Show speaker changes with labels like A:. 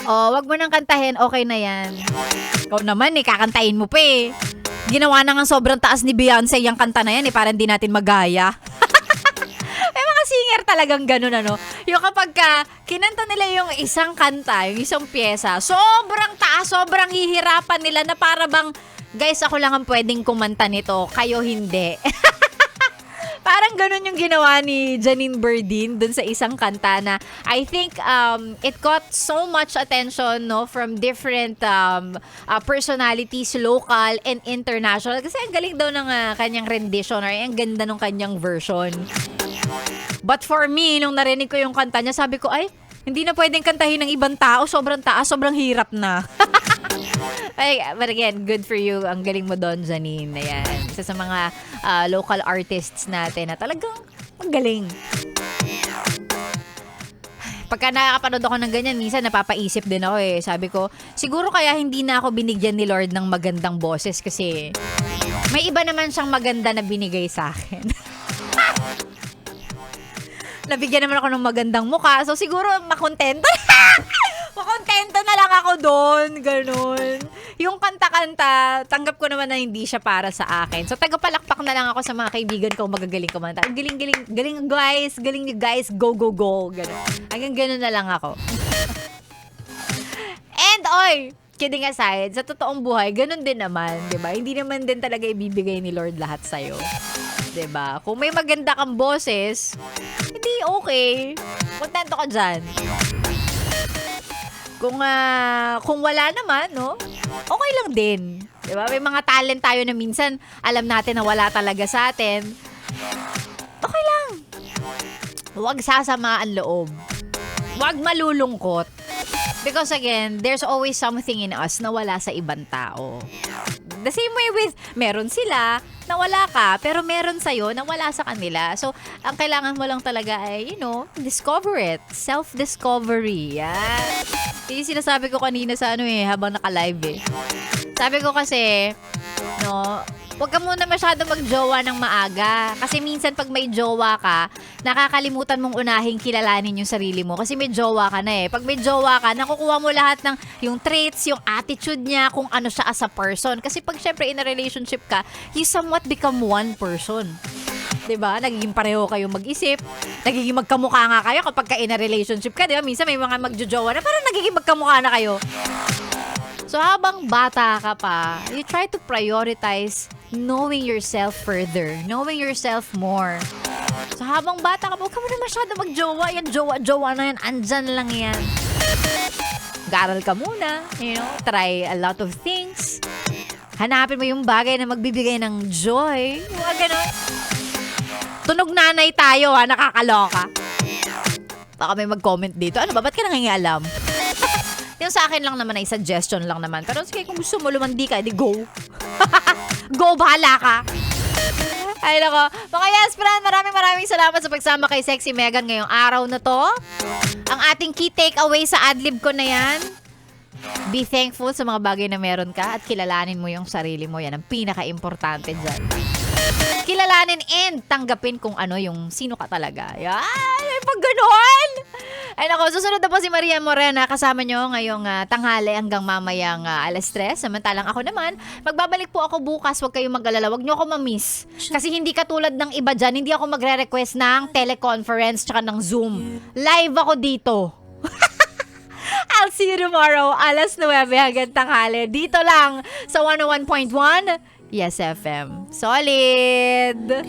A: Oh, wag mo nang kantahin, okay na yan. Ikaw naman kakantahin mo pa eh. Ginawa na nga sobrang taas ni Beyonce yung kanta na yan para hindi natin magaya. May mga singer talagang ganun ano. Yung kapag kinanta nila yung isang kanta, yung isang pyesa, sobrang taas, sobrang hihirapan nila na para bang, guys, ako lang ang pwedeng kumanta nito, kayo hindi. Parang ganun yung ginawa ni Janine Berdin dun sa isang kanta na I think it got so much attention no from different personalities, local and international. Kasi ang galing daw ng kanyang rendition or ang ganda ng kanyang version. But for me, nung narinig ko yung kanta niya, sabi ko, ay, hindi na pwedeng kantahin ng ibang tao. Sobrang taas, sobrang hirap na. But again, good for you. Ang galing mo doon, Janine. Ayan. Isa sa mga local artists natin na talagang magaling. Pagka nakakapanood ako ng ganyan, minsan napapaisip din ako eh. Sabi ko, siguro kaya hindi na ako binigyan ni Lord ng magandang boses kasi may iba naman siyang maganda na binigay sa akin. Nabigyan naman ako ng magandang mukha. So, siguro makontento. Makontento na lang ako doon. Ganun. Yung kanta-kanta, tanggap ko naman na hindi siya para sa akin. So, tagapalakpak na lang ako sa mga kaibigan ko magagaling kumanta. Galing guys. Galing nyo guys. Go, go, go. Ganun. Hanggang ganun na lang ako. And, oy, kidding aside, sa totoong buhay, ganun din naman. Diba? Hindi naman din talaga ibibigay ni Lord lahat sa'yo. Diba? Kung may maganda kang boses, hindi okay. Kontento ka dyan. Kung wala naman, no? Okay lang din. Diba? May mga talent tayo na minsan alam natin na wala talaga sa atin. Okay lang. Huwag sasama ang loob. Huwag malulungkot. Because again, there's always something in us na wala sa ibang tao. The same way with, meron sila na wala ka, pero meron sa'yo na wala sa kanila. So, ang kailangan mo lang talaga ay, discover it. Self-discovery. Yan. Yung sinasabi ko kanina sa habang naka-live eh. Sabi ko kasi, huwag ka muna masyado mag-jowa ng maaga. Kasi minsan pag may jowa ka, nakakalimutan mong unahing kilalanin yung sarili mo. Kasi may jowa ka na eh. Pag may jowa ka, nakukuha mo lahat ng yung traits, yung attitude niya, kung ano siya as a person. Kasi pag syempre in a relationship ka, you somewhat become one person. Diba? Nagiging pareho kayo mag-isip. Nagiging magkamukha nga kayo kapag ka in a relationship ka. Diba? Minsan may mga magjojowa na parang nagiging magkamukha na kayo. So habang bata ka pa, you try to prioritize knowing yourself further, knowing yourself more. So habang bata ka pa, huwag ka mo na masyado magjowa. Yan, jowa na yan. Andyan lang yan. Garal ka muna. Try a lot of things. Hanapin mo yung bagay na magbibigay ng joy. Mga ganon. Tunog nanay tayo nakakaloka. Baka may mag-comment dito. Ano ba? Ba't ka nangingialam? Yung sa akin lang naman ay suggestion lang naman. Pero sige, kung gusto mo lumandi ka, edi go. Go, bahala ka. Ay, nako. Mga yes, friend, maraming salamat sa pagsama kay Sexy Megan ngayong araw na to. Ang ating key takeaway sa adlib ko na yan, be thankful sa mga bagay na meron ka at kilalanin mo yung sarili mo. Yan ang pinaka-importante dyan. Kilalanin and tanggapin kung yung sino ka talaga. Yan, pag ganon. Ay nako, susunod na po si Maria Morena kasama nyo ngayong tanghali hanggang mamayang 3:00. Samantalang ako naman, magbabalik po ako bukas. Huwag kayong mag-alala. Huwag nyo ako ma-miss. Kasi hindi katulad ng iba dyan, hindi ako magre-request ng teleconference tsaka ng Zoom. Live ako dito. I'll see you tomorrow, 9:00 hanggang tanghali. Dito lang sa 101.1 Yes FM. Solid!